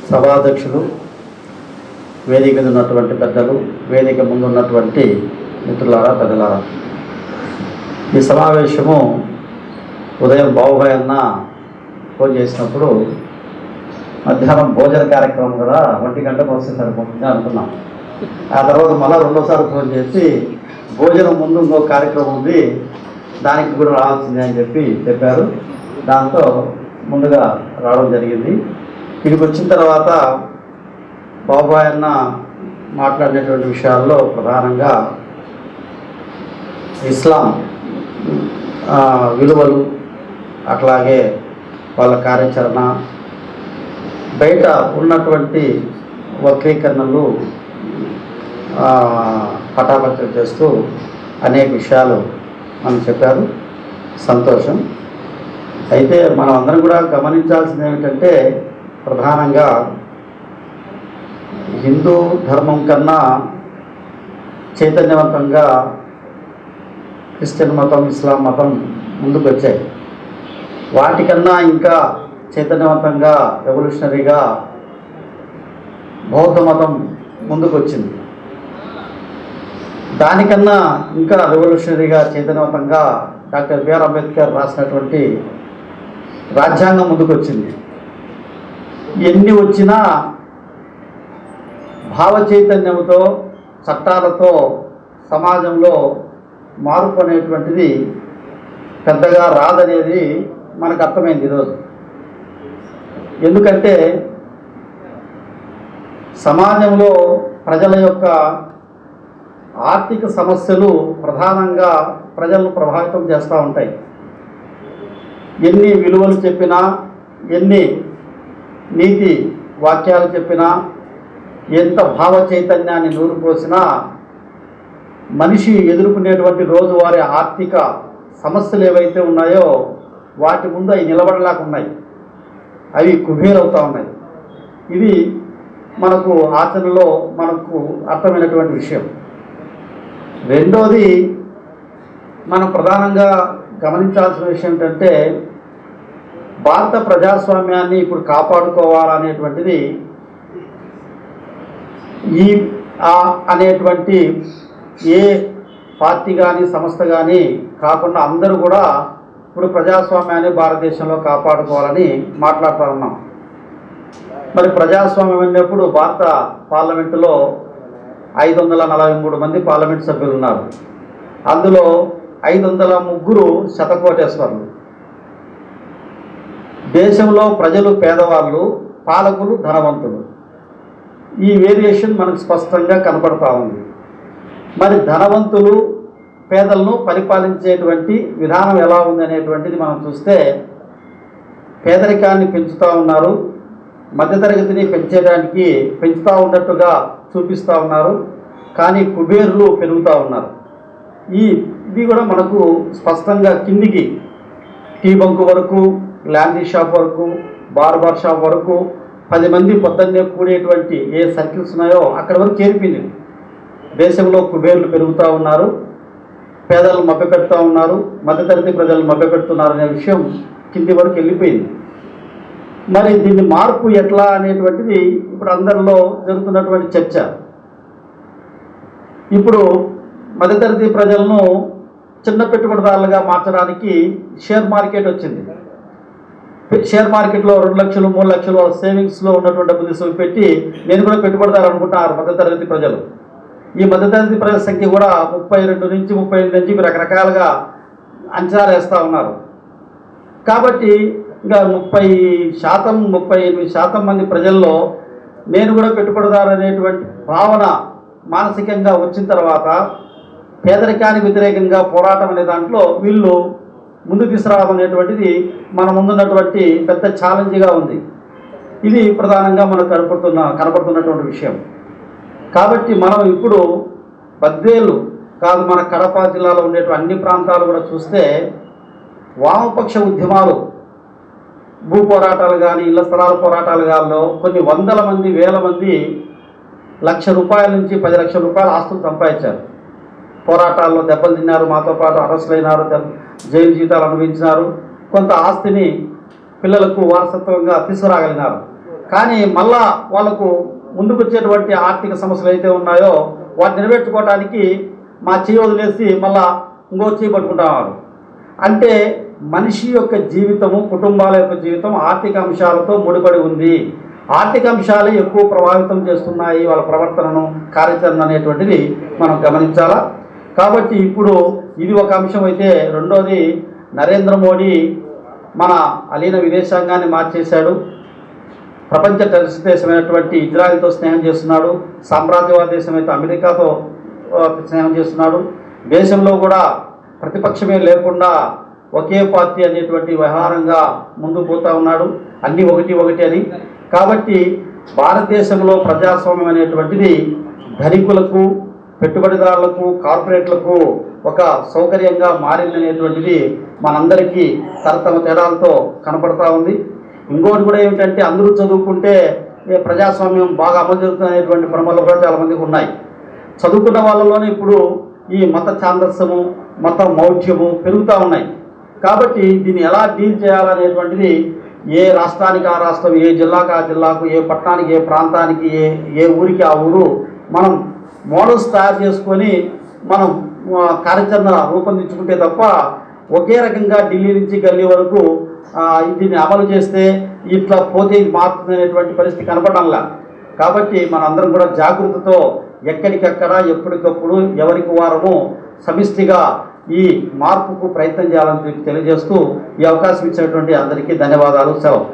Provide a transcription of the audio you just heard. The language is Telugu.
సభాధ్యక్షులు, వేదిక మీద ఉన్నటువంటి పెద్దలు, వేదిక ముందు ఉన్నటువంటి మిత్రులారా, పెద్దలారా, ఈ సమావేశము ఉదయం బాబుభాయ్ అన్న ఫోన్ చేసినప్పుడు మధ్యాహ్నం భోజన కార్యక్రమం కూడా 1 గంటకు వస్తే సరిపోతుంది అనుకున్నాం. ఆ తర్వాత మళ్ళీ రెండోసారి ఫోన్ చేసి భోజనం ముందు ఇంకో కార్యక్రమం ఉంది, దానికి కూడా రావాల్సిందే అని చెప్పారు. దాంతో ముందుగా రావడం జరిగింది. ఇక్కడికి వచ్చిన తర్వాత బాబుభాయ్ అన్న మాట్లాడినటువంటి విషయాల్లో ప్రధానంగా ఇస్లాం విలువలు, అట్లాగే వాళ్ళ కార్యాచరణ, బయట ఉన్నటువంటి వక్రీకరణలు పటాపంచలు చేస్తూ అనేక విషయాలు మనం చెప్పారు. సంతోషం. అయితే మనం అందరం కూడా గమనించాల్సింది ఏమిటంటే, ప్రధానంగా హిందూ ధర్మం కన్నా చైతన్యవంతంగా క్రిస్టియన్ మతం, ఇస్లాం మతం ముందుకు వచ్చాయి. వాటికన్నా ఇంకా చైతన్యవంతంగా రెవల్యూషనరీగా బౌద్ధ మతం ముందుకు వచ్చింది. దానికన్నా ఇంకా రెవల్యూషనరీగా చైతన్యవంతంగా డాక్టర్ బిఆర్ అంబేద్కర్ రాసినటువంటి రాజ్యాంగం ముందుకు వచ్చింది. ఎన్ని వచ్చినా భావ చైతన్యంతో, చట్టాలతో సమాజంలో మార్పు అనేటువంటిది పెద్దగా రాదనేది మనకు అర్థమైంది ఈరోజు. ఎందుకంటే సమాజంలో ప్రజల యొక్క ఆర్థిక సమస్యలు ప్రధానంగా ప్రజలను ప్రభావితం చేస్తూ ఉంటాయి. ఎన్ని విలువలు చెప్పినా, ఎన్ని నీతి వాక్యాలు చెప్పినా, ఎంత భావ చైతన్యాన్ని నూరుపోసినా మనిషి ఎదుర్కొనేటువంటి రోజువారీ ఆర్థిక సమస్యలు ఏవైతే ఉన్నాయో వాటి ముందు అవి నిలబడలేకున్నాయి. అవి కుబేరవుతూ ఉన్నాయి. ఇది మనకు ఆచరణలో మనకు అర్థమైనటువంటి విషయం. రెండోది, మనం ప్రధానంగా గమనించాల్సిన విషయం ఏంటంటే, భారత ప్రజాస్వామ్యాన్ని ఇప్పుడు కాపాడుకోవాలనేటువంటిది అనేటువంటి ఏ పార్టీ కానీ సంస్థ కానీ కాకుండా అందరూ కూడా ఇప్పుడు ప్రజాస్వామ్యాన్ని భారతదేశంలో కాపాడుకోవాలని మాట్లాడుతూ ఉన్నాం. మరి ప్రజాస్వామ్యం అన్నప్పుడు భారత పార్లమెంటులో 543 మంది పార్లమెంట్ సభ్యులు ఉన్నారు. అందులో 503 శతకోటేశ్వరులు. దేశంలో ప్రజలు పేదవాళ్ళు, పాలకులు ధనవంతులు. ఈ వేరియేషన్ మనకు స్పష్టంగా కనపడతా ఉంది. మరి ధనవంతులు పేదలను పరిపాలించేటువంటి విధానం ఎలా ఉంది అనేటువంటిది మనం చూస్తే, పేదరికాన్ని పెంచుతూ ఉన్నారు, మధ్యతరగతిని పెంచుతూ ఉన్నట్టుగా చూపిస్తూ ఉన్నారు, కానీ కుబేర్లు పెరుగుతూ ఉన్నారు. ఇది కూడా మనకు స్పష్టంగా కిందికి టీ బంకు వరకు, ల్యాండీ షాప్ వరకు, బార్బర్ షాప్ వరకు 10 మంది పొద్దున్నే కూడేటువంటి ఏ సర్కిల్స్ ఉన్నాయో అక్కడ వరకు చేరిపోయింది. దేశంలో కుబేర్లు పెరుగుతూ ఉన్నారు, పేదలను మభ్యపెడుతూ ఉన్నారు, మధ్యతరగతి ప్రజలను మభ్యపెడుతున్నారు అనే విషయం కింది వరకు వెళ్ళిపోయింది. మరి దీన్ని మార్పు ఎట్లా అనేటువంటిది ఇప్పుడు అందరిలో జరుగుతున్నటువంటి చర్చ. ఇప్పుడు మధ్యతరగతి ప్రజలను చిన్న పెట్టుబడిదారులుగా మార్చడానికి షేర్ మార్కెట్ వచ్చింది. షేర్ మార్కెట్లో 2 లక్షలు 3 లక్షలు వాళ్ళ సేవింగ్స్లో ఉన్నటువంటి డబ్బు తీసుకు పెట్టి నేను కూడా పెట్టుబడిదారు అనుకుంటున్నారు మధ్యతరగతి ప్రజలు. ఈ మధ్యతరగతి ప్రజల సంఖ్య కూడా 32 నుంచి 38 నుంచి రకరకాలుగా అంచనాలు వేస్తూ ఉన్నారు. కాబట్టి ఇంకా 38% మంది ప్రజల్లో నేను కూడా పెట్టుబడిదారు అనేటువంటి భావన మానసికంగా వచ్చిన తర్వాత పేదరికానికి వ్యతిరేకంగా పోరాటం అనే దాంట్లో వీళ్ళు ముందు తీసుకురావడం అనేటువంటిది మన ముందున్నటువంటి పెద్ద ఛాలెంజ్గా ఉంది. ఇది ప్రధానంగా మనకు కనపడుతున్నటువంటి విషయం. కాబట్టి మనం ఇప్పుడు బద్వేలు కాదు, మన కడప జిల్లాలో ఉండేటువంటి అన్ని ప్రాంతాలు కూడా చూస్తే వామపక్ష ఉద్యమాలు, భూ పోరాటాలు కానీ, ఇళ్ల స్థలాల పోరాటాలు కానీ కొన్ని వందల మంది, వేల మంది ₹1,00,000 నుంచి 10 లక్షల రూపాయల ఆస్తులు సంపాదించారు. పోరాటాల్లో దెబ్బలు తిన్నారు, మాతో పాటు అరెస్టులైనారు, జైలు జీతాలు అనుభవించినారు, కొంత ఆస్తిని పిల్లలకు వారసత్వంగా తీసుకురాగలిగినారు. కానీ మళ్ళా వాళ్ళకు ముందుకు వచ్చేటువంటి ఆర్థిక సమస్యలు అయితే ఉన్నాయో వాటిని నెరవేర్చుకోవడానికి మా చేయి వదిలేసి మళ్ళా ఇంకో చేయి పట్టుకుంటున్నారు. అంటే మనిషి యొక్క జీవితము, కుటుంబాల యొక్క జీవితం ఆర్థిక అంశాలతో ముడిపడి ఉంది. ఆర్థిక అంశాలు ఎక్కువ ప్రభావితం చేస్తున్నాయి వాళ్ళ ప్రవర్తనను, కార్యాచరణ అనేటువంటిది మనం గమనించాలా. కాబట్టి ఇప్పుడు ఇది ఒక అంశం అయితే, రెండోది నరేంద్ర మోడీ మన అలీన విదేశాంగాన్ని మార్చేశాడు. ప్రపంచ టెర్రరిస్ట్ దేశమైనటువంటి ఇజ్రాయెల్తో స్నేహం చేస్తున్నాడు. సామ్రాజ్యవాద దేశమైతే అమెరికాతో స్నేహం చేస్తున్నాడు. దేశంలో కూడా ప్రతిపక్షమే లేకుండా ఒకే పార్టీ అనేటువంటి వ్యవహారంగా ముందుకు పోతా ఉన్నాడు, అన్నీ ఒకటి అని. కాబట్టి భారతదేశంలో ప్రజాస్వామ్యం అనేటువంటిది ధనికులకు, పెట్టుబడిదారులకు, కార్పొరేట్లకు ఒక సౌకర్యంగా మారిందనేటువంటిది మనందరికీ తరతమ తేడాలతో కనపడతా ఉంది. ఇంకోటి కూడా ఏమిటంటే, అందరూ చదువుకుంటే ప్రజాస్వామ్యం బాగా అమలు జరుగుతున్నటువంటి భ్రమలు కూడా చాలామందికి ఉన్నాయి. చదువుకున్న వాళ్ళలోనే ఇప్పుడు ఈ మత ఛాందస్సము, మత మౌఢ్యము పెరుగుతూ ఉన్నాయి. కాబట్టి దీన్ని ఎలా డీల్ చేయాలనేటువంటిది ఏ రాష్ట్రానికి ఆ రాష్ట్రం, ఏ జిల్లాకు ఆ జిల్లాకు, ఏ పట్టణానికి ఏ ప్రాంతానికి, ఏ ఊరికి ఆ ఊరు మనం మోడల్స్ తయారు చేసుకొని మనం కార్యాచరణ రూపొందించుకుంటే తప్ప ఒకే రకంగా ఢిల్లీ నుంచి గల్లీ వరకు దీన్ని అమలు చేస్తే ఇట్లా పోతే ఇది మారుతుంది అనేటువంటి పరిస్థితి కనపడంలా. కాబట్టి మనందరం కూడా జాగృతితో ఎక్కడికక్కడ ఎప్పటికప్పుడు ఎవరికి వారము సమిష్టిగా ఈ మార్పుకు ప్రయత్నం చేయాలని తెలియజేస్తూ ఈ అవకాశం ఇచ్చినటువంటి అందరికీ ధన్యవాదాలు. సెలవు.